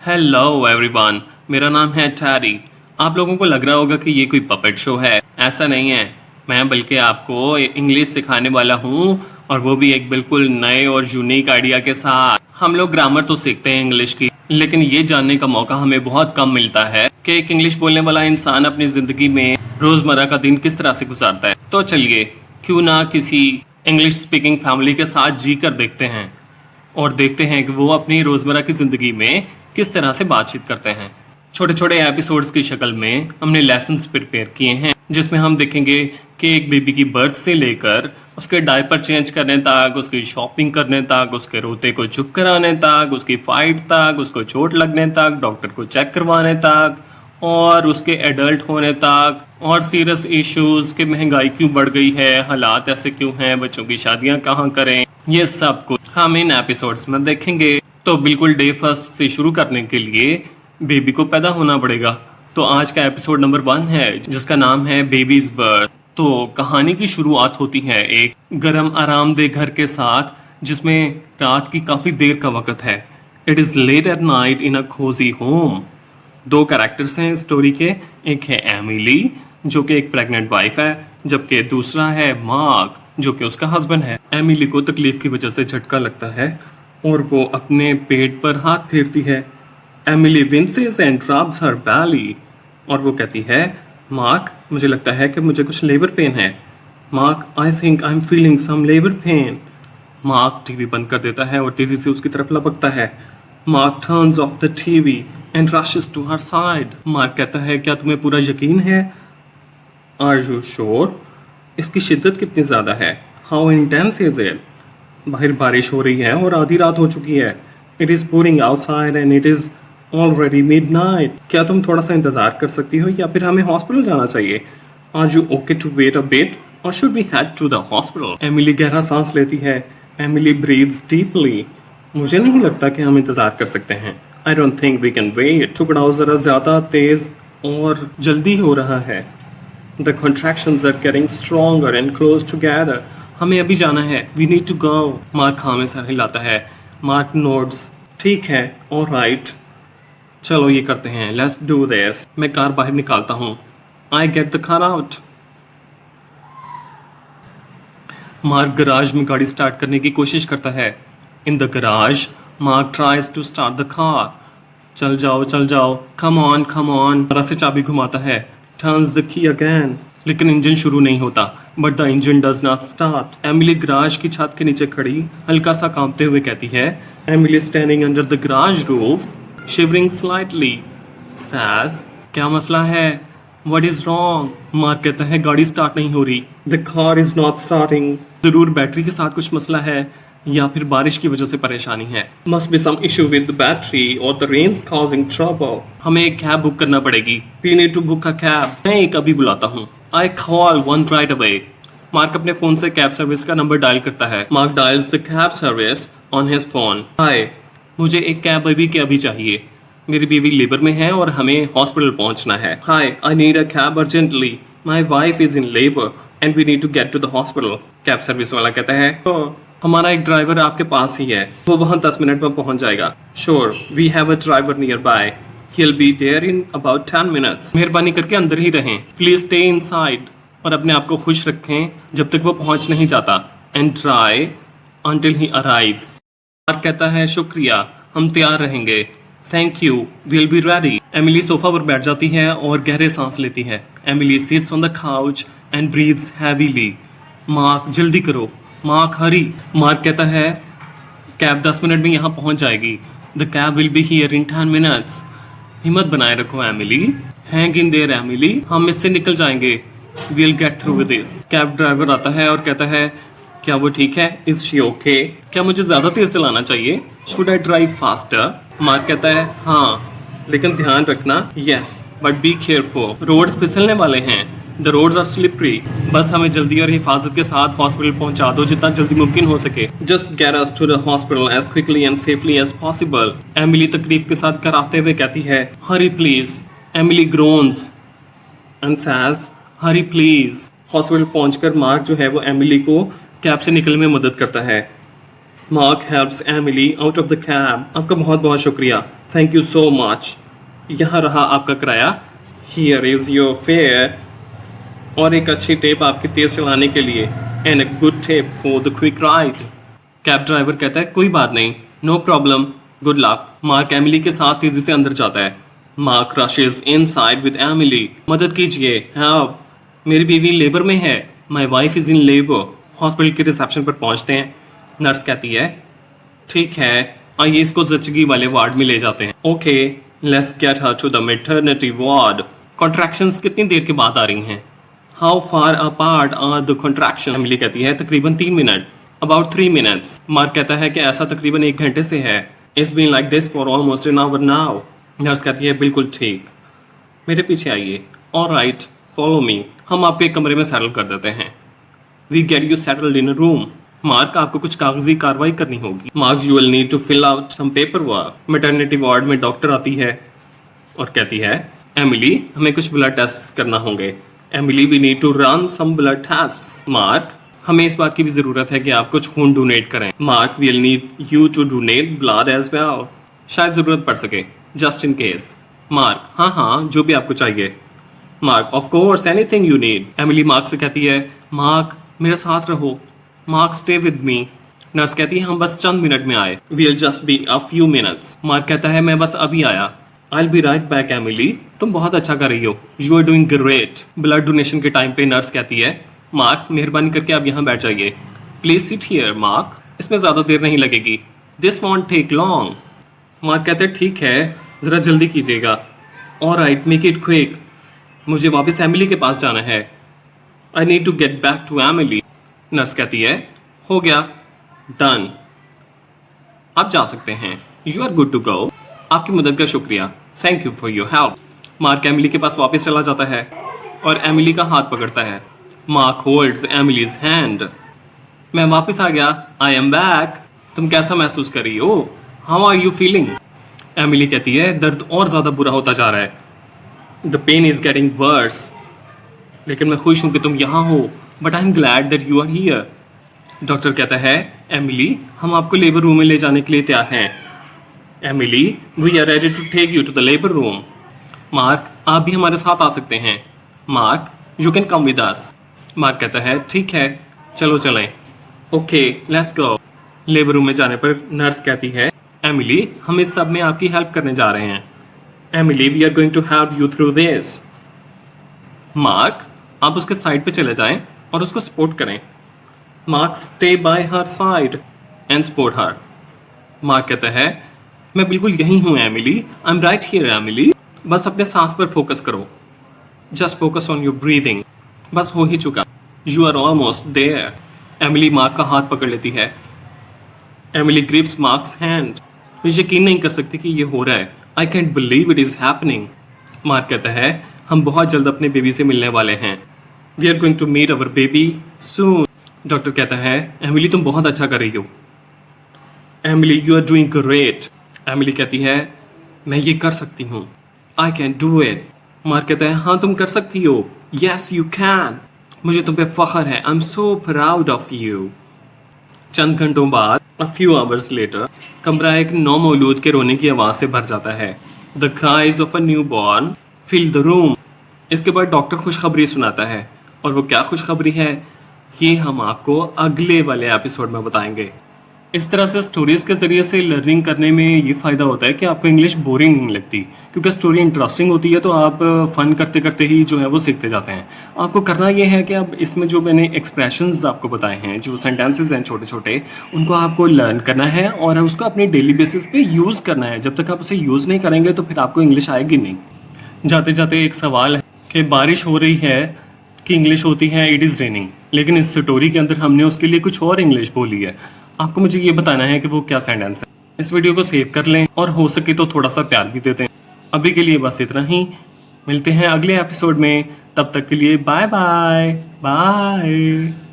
Hello everyone, मेरा नाम है टैरी। आप लोगों को लग रहा होगा कि ये कोई पपेट शो है। ऐसा नहीं है। मैं बल्कि आपको इंग्लिश सिखाने वाला हूँ, और वो भी एक बिल्कुल नए और यूनिक आइडिया के साथ। हम लोग ग्रामर तो सीखते हैं इंग्लिश की, लेकिन ये जानने का मौका हमें बहुत कम मिलता है कि एक इंग्लिश बोलने वाला इंसान अपनी जिंदगी में रोजमर्रा का दिन किस तरह से गुजारता है। तो चलिए, क्यों ना किसी इंग्लिश स्पीकिंग फैमिली के साथ जी कर देखते हैं और देखते हैं कि वो अपनी रोजमर्रा की जिंदगी में किस तरह से बातचीत करते हैं। छोटे छोटे एपिसोड्स की शक्ल में हमने लेसन्स प्रिपेयर किए हैं, जिसमें हम देखेंगे कि एक बेबी की बर्थ से लेकर उसके डायपर चेंज करने तक, उसकी शॉपिंग करने तक, उसके रोते को चुप कराने तक, उसकी फाइट तक, उसको चोट लगने तक, डॉक्टर को चेक करवाने तक, और उसके एडल्ट होने तक, और सीरियस इश्यूज कि महंगाई क्यों बढ़ गई है, हालात ऐसे क्यों हैं, बच्चों की शादियां कहाँ करें, ये सब कुछ हम इन एपिसोड्स में देखेंगे। तो बिल्कुल डे फर्स्ट से शुरू करने के लिए बेबी को पैदा होना पड़ेगा। तो आज का एपिसोड नंबर 1 है, जिसका नाम है बेबीज बर्थ। तो कहानी की शुरुआत होती है एक गरम आरामदेह घर के साथ, जिसमें रात की काफी देर का वक्त है। It is late at night in a cosy home. 2 characters हैं स्टोरी के। एक है एमिली, जो कि एक प्रेग्नेंट वाइफ है, जबकि दूसरा है मार्क, जो कि उसका हस्बैंड है। एमिली को तकलीफ की वजह से झटका लगता है और वो अपने पेट पर हाथ फेरती है। एमिली विंसेस एंड रब्स हर बैली, और वो कहती है, मार्क, मुझे लगता है कि मुझे कुछ लेबर पेन है। Mark, I think I am feeling some labour pain. Mark TV बंद कर देता है और तेजी से उसकी तरफ लपकता है। Mark turns off the TV and rushes to her side. Mark कहता है, क्या तुम्हें पूरा यकीन है? Are you sure? इसकी शिद्दत कितनी ज़्यादा है? How intense is it? बाहर बारिश हो रही है और आधी रात हो चुकी है। It is pouring outside and it is already midnight. क्या तुम थोड़ा सा इंतज़ार कर सकती हो, या फिर हमें हॉस्पिटल जाना चाहिए? Are you okay to wait a bit और should we head to the hospital? Emily गहरा सांस लेती है। Emily breathes deeply. मुझे नहीं लगता कि हम इंतज़ार कर सकते हैं। I don't think we can wait. टुकड़ा ज़रा ज़्यादा तेज़ और जल्दी हो रहा है। The contractions are getting stronger and close together. हमें अभी जाना है। We need to go. Mark हाँ में सर हिलाता है। Mark nodes. ठीक है, all right. चलो ये करते हैं। Let's do this. मैं कार बाहर निकालता हूँ। I get the car out. Mark garage में गाड़ी स्टार्ट करने की कोशिश करता है। In the garage, Mark tries to start the car. चल जाओ, चल जाओ। Come on, come on. जरा से चाबी घुमाता है। Turns the key again. लेकिन इंजन शुरू नहीं होता। But the engine does not start. Emily garage की छत के नीचे खड़ी हल्का सा कांपते हुए कहती है। Emily standing under the garage roof, shivering slightly, says, क्या मसला है? What is wrong? मार्क कहता है, गाड़ी स्टार्ट नहीं हो रही। The car is not starting. जरूर बैटरी के साथ कुछ मसला है, या फिर बारिश की वजह से परेशानी है। Must be some issue with the battery or the rain's causing trouble. हमें एक कैब बुक करना पड़ेगी। We need to book a cab. मैं एक अभी बुलाता हूँ। I call one right away. Mark अपने फोन से कैब सर्विस का नंबर डायल करता है। Mark dials the cab service on his phone. Hi, मुझे एक कैब अभी के अभी चाहिए। मेरी बीवी लेबर में है और हमें हॉस्पिटल पहुंचना है। Hi, I need a cab urgently. My wife is in labour and we need to get to the hospital. Cab service वाला कहता है, तो हमारा एक ड्राइवर आपके पास ही है, वो वहाँ 10 मिनट में पहुँच जाएगा। Sure, we have a driver nearby. He'll be there in about 10 minutes. मेहरबानी करके अंदर ही रहें। Please stay inside. और अपने आप को खुश रखें जब तक वो पहुँच नहीं जाता। And try until he arrives. Mark कहता है, शुक्रिया, हम तैयार रहेंगे। Thank you, we'll be ready. Emily sofa पर बैठ जाती है और गहरे सांस लेती है। Emily sits on the couch and breathes heavily. Mark, जल्दी करो। मार्क, हरी। मार्क कहता है, कैब 10 मिनट में यहाँ पहुँच जाएगी। The cab will be here in 10 minutes. हिम्मत बनाए रखो Emily. Hang in their Emily, हम इससे निकल जाएंगे। We'll get through with this. Cab driver आता है और कहता है, क्या वो ठीक है? Is she okay? क्या मुझे ज्यादा तेज चलाना चाहिए? Should I drive faster? Mark कहता है, हाँ, लेकिन ध्यान रखना। Yes, but be careful. Roads फिसलने वाले हैं। The roads are slippery. बस हमें जल्दी और हिफाजत के साथ हॉस्पिटल पहुंचा दो, जितना जल्दी मुमकिन हो सके। Just get us to the hospital as quickly and safely as possible. Emily तकलीफ के साथ कराते हुए कहती है, Hurry please. Emily groans and says, Hurry please. Hospital पहुंचकर मार्क जो है वो एमिली को कैब से निकलने में मदद करता है। Mark helps Emily out of the cab. आपका बहुत बहुत शुक्रिया, थैंक यू सो मच। यहाँ रहा आपका किराया, हियर इज योर फेयर, और एक अच्छी टेप आपकी तेज चलाने के लिए, and a good tip for the quick ride. Cab driver कहता है कोई बात नहीं, no problem, good luck. Mark Emily के साथ तेजी से अंदर जाता है। Mark rushes inside with Emily. मदद कीजिए, हेल्प, मेरी बीवी लेबर में है, my wife is in labour. Hospital के रिसेप्शन पर पहुंचते हैं। नर्स कहती है ठीक है, आइए इसको जचगी वाले वार्ड में ले जाते हैं। Okay, let's get her to the maternity ward. Contractions कितनी देर के बाद आ रही हैं? How far apart are the contraction? Emily कहती है तकरीबन 3 मिनट, अबाउट 3 मिनट्स। मार्क कहता है कि ऐसा तकरीबन 1 घंटे से है। It's been like this for almost an hour now. Nurse कहती है बिल्कुल ठीक, मेरे पीछे आइए। ऑलराइट, फॉलो मी, हम आपको एक कमरे में सेटल कर देते हैं। We get you settled in a room. Mark, आपको कुछ कागजी कार्रवाई करनी होगी। Mark, you will need to fill out some paperwork. Maternity ward में डॉक्टर आती है और कहती है एमिली, हमें कुछ ब्लड टेस्ट करना होंगे। Emily, we need to run some blood test. Mark, हमें इस बात की भी जरूरत है कि आप कुछ खून डोनेट करें। Mark, we will need you to donate blood as well, शायद जरूरत पड़ सके, जस्ट इन केस। मार्क, हाँ हाँ, जो भी आपको चाहिए। Mark, of course, anything you need. Emily Mark से कहती है मार्क, मेरे साथ रहो। Mark, stay with me. Nurse कहती है हम बस चंद मिनट में आए, we'll just be a few minutes. Mark कहता है मैं बस अभी आया। I be right back. Emily, तुम बहुत अच्छा कर रही हो, you are doing great. Blood donation के टाइम पे नर्स कहती है मार्क, मेहरबानी करके आप यहाँ बैठ जाइए। प्लीज सिट हियर मार्क, इसमें ज्यादा देर नहीं लगेगी, this won't take long. Mark कहते हैं ठीक है, जरा जल्दी कीजिएगा। ऑलराइट, मेक इट क्विक, मुझे वापस एमिली के पास जाना है। I need to get back to Emily. Nurse कहती है हो गया, डन, आप जा सकते हैं, you are good to go. आपकी मदद का शुक्रिया, thank you for your help. Mark Emily के पास वापस चला जाता है और एमिली का हाथ पकड़ता है। Mark holds Emily's hand. मैं वापस आ गया, आई एम बैक। तुम कैसा महसूस कर रही हो? How are you feeling? Emily कहती है दर्द और ज्यादा बुरा होता जा रहा है, the pain is getting worse, लेकिन मैं खुश हूं कि तुम यहाँ हो, but I am glad that you are here. Doctor कहता है एमिली, हम आपको लेबर रूम में ले जाने के लिए तैयार हैं। Emily, we are ready to take you to the labour room. Mark, आप भी हमारे साथ आ सकते हैं। Mark, you can come with us. Mark कहता है ठीक है, चलो चलें। Okay, let's go. Labour room में जाने पर नर्स कहती है एमिली, हम इस सब में आपकी हेल्प करने जा रहे हैं। Emily, we are going to help you through this. Mark, आप उसके साइड पे चले जाएं और उसको सपोर्ट करें। Mark, stay by her side and support her. Mark कहता है मैं बिल्कुल यहीं हूँ Emily, I am right here Emily, बस अपने सांस पर फोकस करो, just focus on your breathing, बस हो ही चुका, you are almost there. Emily Mark का हाथ पकड़ लेती है। Emily grips Mark's hand. मैं यकीन नहीं कर सकती कि ये हो रहा है, I can't believe it is happening. Mark कहता है हम बहुत जल्द अपने बेबी से मिलने वाले हैं, we are going to meet our baby soon. Doctor कहता है एमिली, तुम बहुत अच्छा कर रही हो। Emily, you are doing great. Emily कहती है मैं ये कर सकती हूँ, I can do it. Mark कहता है हाँ तुम कर सकती हो, यस यू कैन, मुझे तुम पे फख्र है, I am so proud of you. चंद घंटों बाद, a few hours later, कमरा एक नौमौलूद के रोने की आवाज़ से भर जाता है। The cries of a newborn fill the room। इसके बाद डॉक्टर खुशखबरी सुनाता है, और वो क्या खुशखबरी है ये हम आपको अगले वाले एपिसोड में बताएंगे। इस तरह से स्टोरीज के जरिए से लर्निंग करने में ये फ़ायदा होता है कि आपको इंग्लिश बोरिंग नहीं लगती, क्योंकि स्टोरी इंटरेस्टिंग होती है तो आप फन करते करते ही जो है वो सीखते जाते हैं। आपको करना ये है कि अब इसमें जो मैंने एक्सप्रेशंस आपको बताए हैं, जो सेंटेंसेस हैं छोटे छोटे, उनको आपको लर्न करना है और उसको अपनी डेली बेसिस पे यूज़ करना है। जब तक आप उसे यूज़ नहीं करेंगे तो फिर आपको इंग्लिश आएगी नहीं। जाते जाते एक सवाल है कि बारिश हो रही है कि इंग्लिश होती है इट इज़ रेनिंग, लेकिन इस स्टोरी के अंदर हमने उसके लिए कुछ और इंग्लिश बोली है। आपको मुझे ये बताना है कि वो क्या सेंटेंस है। इस वीडियो को सेव कर लें और हो सके तो थोड़ा सा प्यार भी देते हैं। अभी के लिए बस इतना ही, मिलते हैं अगले एपिसोड में, तब तक के लिए बाय बाय बाय।